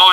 2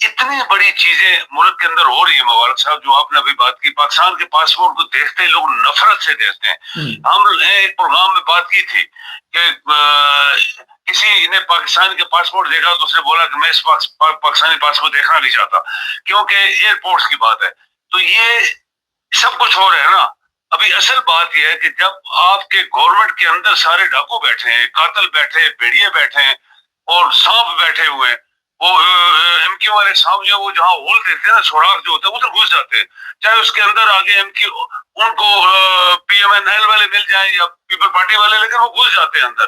اتنی بڑی چیزیں ملک کے اندر ہو رہی ہے مبارک صاحب، جو آپ نے ابھی بات کی، پاکستان کے پاسپورٹ کو دیکھتے ہی لوگ نفرت سے دیکھتے ہیں. ہم نے ایک پروگرام میں بات کی تھی کہ کسی نے پاکستان کے پاسپورٹ دیکھا تو اس نے بولا کہ میں اس پاکستانی پاسپورٹ دیکھنا نہیں چاہتا کیونکہ ایئرپورٹس کی بات ہے. تو یہ سب کچھ ہو رہا ہے نا. ابھی اصل بات یہ ہے کہ جب آپ کے گورنمنٹ کے اندر سارے ڈاکو بیٹھے ہیں، قاتل بیٹھے ہیں، بھیڑیے بیٹھے ہیں اور سانپ بیٹھے ہوئے ہیں، وہ ایم کیو والے سانپ جو وہ جہاں ہول دیتے ہیں نا، سوراخ جو ہوتا ہے ادھر گھس جاتے ہیں، چاہے اس کے اندر آگے ایم کیو ان کو پی ایم این ایل والے مل جائیں یا پیپل پارٹی والے، لیکن وہ گھس جاتے ہیں اندر.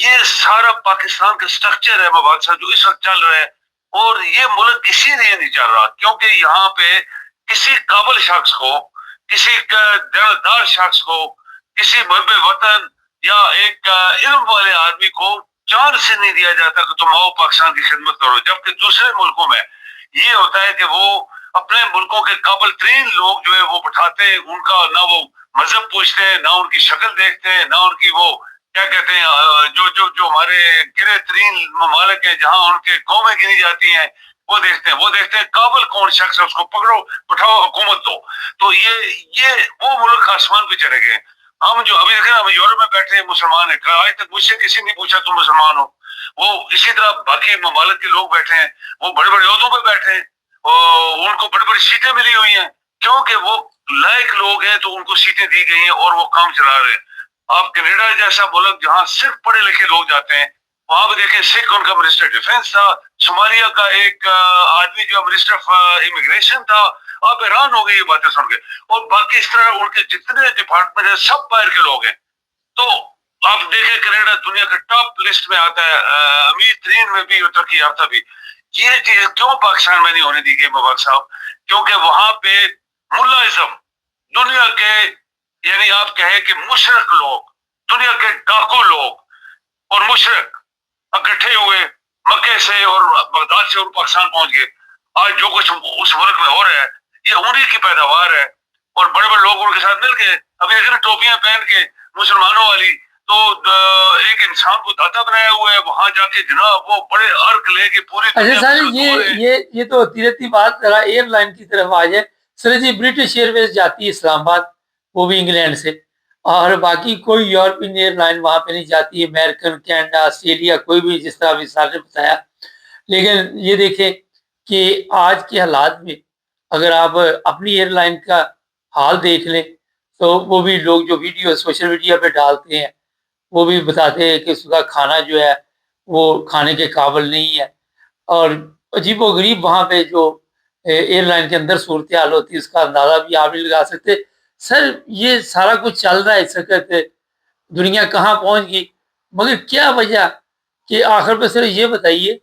یہ سارا پاکستان کا سٹرکچر ہے مبارک صاحب جو اس وقت چل رہا ہے. اور یہ ملک کسی لیے نہیں چل رہا کیونکہ یہاں پہ کسی قابل شخص کو، کسی دیندار شخص کو، کسی محب وطن یا ایک علم والے آدمی کو چانس نہیں دیا جاتا کہ تم آؤ پاکستان کی خدمت کرو. جبکہ دوسرے ملکوں میں یہ ہوتا ہے کہ وہ اپنے ملکوں کے قابل ترین لوگ جو ہے وہ بٹھاتے ہیں، ان کا نہ وہ مذہب پوچھتے ہیں، نہ ان کی شکل دیکھتے ہیں، نہ ان کی وہ کیا کہتے ہیں جو ہمارے گرے ترین ممالک ہیں جہاں ان کے قومیں گنی جاتی ہیں وہ دیکھتے ہیں قابل کون شخص ہے، اس کو پکڑو بٹھاؤ حکومت دو. تو یہ وہ ملک آسمان پہ چلے گئے. ہم جو ابھی دیکھیں ہم یورپ میں بیٹھے ہیں مسلمان ہیں، آج تک مجھ سے کسی نے پوچھا تم مسلمان ہو. وہ اسی طرح باقی ممالک کے لوگ بیٹھے ہیں، وہ بڑے بڑے عہدوں پہ بیٹھے ہیں، ان کو بڑی بڑی سیٹیں ملی ہوئی ہیں کیونکہ وہ لائق لوگ ہیں تو ان کو سیٹیں دی گئی ہیں اور وہ کام چلا رہے ہیں. آپ کینیڈا جیسا ملک جہاں صرف پڑھے لکھے لوگ جاتے ہیں، وہاں پہ دیکھیں سکھ ان کا منسٹر ڈیفینس تھا، صومالیہ کا ایک آدمی جو منسٹر آف امیگریشن تھا. آپ حیران ہو گئی یہ باتیں سن کے. اور باقی اس طرح ان کے جتنے ڈپارٹمنٹ ہیں سب باہر کے لوگ ہیں. تو آپ دیکھیں کینیڈا دنیا کے ٹاپ لسٹ میں آتا ہے، امیر ترین میں بھی اور ترقی یافتہ بھی. یہ چیز کیوں پاکستان میں نہیں ہونے دی گئی مبارک صاحب؟ کیونکہ وہاں پہ ملاازم دنیا کے، یعنی آپ کہیں کہ مشرق لوگ، دنیا کے ڈاکو لوگ اور مشرق اکٹھے ہوئے مکے سے اور بغداد سے اور پاکستان پہنچ گئے. آج جو کچھ اس ملک میں ہو رہا ہے یہ انہی کی پیداوار ہے اور بڑے بڑے لوگ ان کے ساتھ مل کے. ابھی اگر ٹوپیاں پہن کے مسلمانوں والی، تو ایک انسان کو داتا بنایا ہوا ہے، وہاں جا کے جناب وہ بڑے عرق لے کے پوری اچھا سر، یہ تو ہوتی رہتی بات. ذرا ایئر لائن کی طرف آ جائے. سر جی برٹش ایئر ویز جاتی ہے اسلام آباد، وہ بھی انگلینڈ سے، اور باقی کوئی یورپین ایئر لائن وہاں پہ نہیں جاتی ہے، امریکن، کینیڈا، آسٹریلیا، کوئی بھی، جس طرح ابھی سر نے بتایا. لیکن یہ دیکھیں کہ آج کے حالات میں اگر آپ اپنی ایئر لائن کا حال دیکھ لیں تو وہ بھی لوگ جو ویڈیو سوشل میڈیا پہ ڈالتے ہیں وہ بھی بتاتے ہیں کہ اس کا کھانا جو ہے وہ کھانے کے قابل نہیں ہے. اور عجیب و غریب وہاں پہ جو ایئر لائن کے اندر صورتحال ہوتی ہے اس کا اندازہ بھی آپ نہیں لگا سکتے. سر یہ سارا کچھ چل رہا ہے اس وقت، دنیا کہاں پہنچ گئی، مگر کیا وجہ کہ آخر پہ سر یہ بتائیے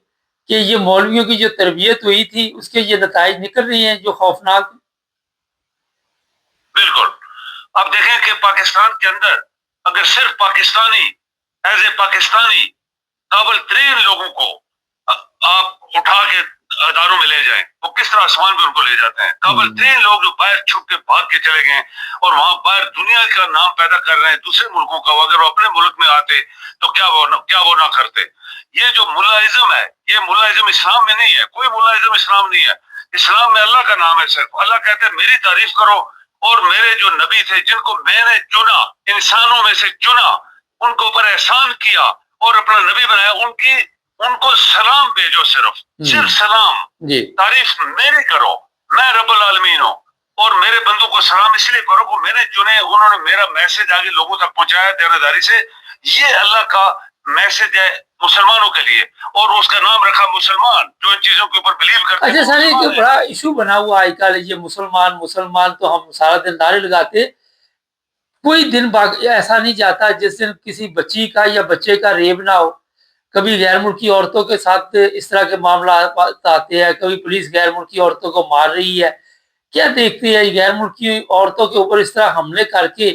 کہ یہ مولویوں کی جو تربیت ہوئی تھی اس کے یہ نتائج نکل رہی ہیں جو خوفناک. بالکل. آپ دیکھیں کہ پاکستان کے اندر اگر صرف پاکستانی ایز اے پاکستانی قابل ترین لوگوں کو آپ اٹھا کے اداروں میں لے جائیں، وہ کس طرح آسمان پہ ان کو لے جاتے ہیں. قابل ترین لوگ جو باہر چھپ کے بھاگ کے چلے گئے اور وہاں باہر دنیا کا نام پیدا کر رہے ہیں دوسرے ملکوں کا، اگر وہ اپنے ملک میں آتے تو کیا وہ نہ کرتے. یہ جو ملاازم ہے یہ ملاازم اسلام میں نہیں ہے، کوئی ملاازم اسلام نہیں ہے. اسلام میں اللہ کا نام ہے صرف. اللہ کہتے ہیں میری تعریف کرو اور میرے جو نبی تھے جن کو میں نے چنا، انسانوں میں سے چنا، ان کو اوپر احسان کیا اور اپنا نبی بنایا، ان کو سلام بھیجو، صرف سلام. تعریف میری کرو، میں رب العالمین ہوں اور میرے بندوں کو سلام اس لیے کرو کہ میں نے چنے، انہوں نے میرا میسج آگے لوگوں تک پہنچایا دیانت داری سے. یہ اللہ کا میسج ہے مسلمانوں کے لیے اور اس کا نام رکھا مسلمان جو ان چیزوں کے اوپر بلیو کرتے ہیں. اچھا سر ایک بڑا ایشو بنا ہوا آج کل یہ مسلمان تو ہم سارا دن نعرے لگاتے، کوئی دن ایسا نہیں جاتا جس دن کسی بچی کا یا بچے کا ریپ نہ ہو. کبھی غیر ملکی عورتوں کے ساتھ اس طرح کے معاملات آتے ہیں، کبھی پولیس غیر ملکی عورتوں کو مار رہی ہے. کیا دیکھتے ہیں غیر ملکی عورتوں کے اوپر اس طرح حملے کر کے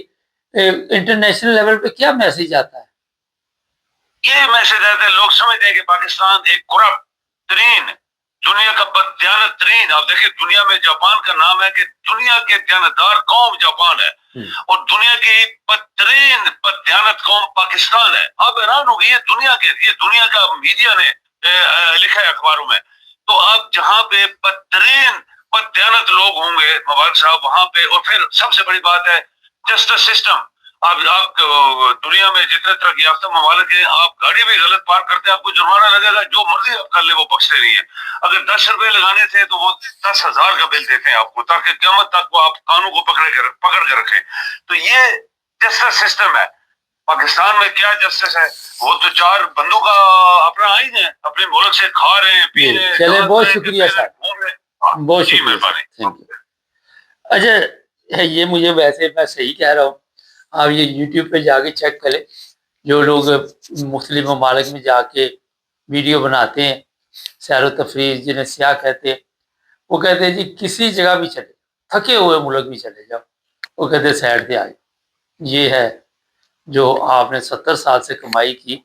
انٹرنیشنل لیول پہ کیا میسج آتا ہے؟ یہ میسج آتا ہے، لوگ سمجھتے ہیں کہ پاکستان ایک کرپٹ ترین، دنیا کا بددیانت ترین. آپ دیکھیں دنیا میں جاپان کا نام ہے کہ دنیا کے دیانتدار قوم جاپان ہے اور دنیا کی بدترین بددیانت قوم پاکستان ہے. آپ حیران ہو گئی، یہ دنیا کا میڈیا نے لکھا ہے اخباروں میں تو آپ جہاں پہ بدترین بددیانت لوگ ہوں گے مبارک صاحب وہاں پہ. اور پھر سب سے بڑی بات ہے جسٹس سسٹم. آپ دنیا میں جتنے ترقی یافتہ ممالک ہیں, آپ گاڑی بھی غلط پارک کرتے ہیں آپ کو جرمانہ لگے گا, جو مرضی آپ کر لیں وہ بخشتے نہیں ہیں. اگر 10 روپے لگانے تھے تو وہ 10,000 کا بل دیتے ہیں آپ کو, تاکہ قیامت تک وہ آپ قانون کو پکڑ کے رکھیں. تو یہ جسٹس سسٹم ہے. پاکستان میں کیا جسٹس ہے؟ وہ تو 4 بندوں کا اپنا آئین ہے, اپنے ملک سے کھا رہے ہیں پی رہے ہیں. چلے بہت شکریہ صاحب, بہت جی شکریہ مہربانی. Thank you. اچھا یہ مجھے ویسے میں صحیح کہہ رہا ہوں, آپ یہ یوٹیوب پہ جا کے چیک کریں, جو لوگ مختلف ممالک میں جا کے ویڈیو بناتے ہیں سیر و تفریح جنہیں سیاح کہتے ہیں, وہ کہتے ہیں جی کسی جگہ بھی چلے, تھکے ہوئے ملک بھی چلے جاؤ, وہ کہتے ہیں سائڈ پہ آئے. یہ ہے جو آپ نے 70 سال سے کمائی کی.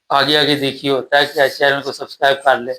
آگے آگے دیکھیے ہوتا ہے کیا. چینل کو سبسکرائب کر لیں.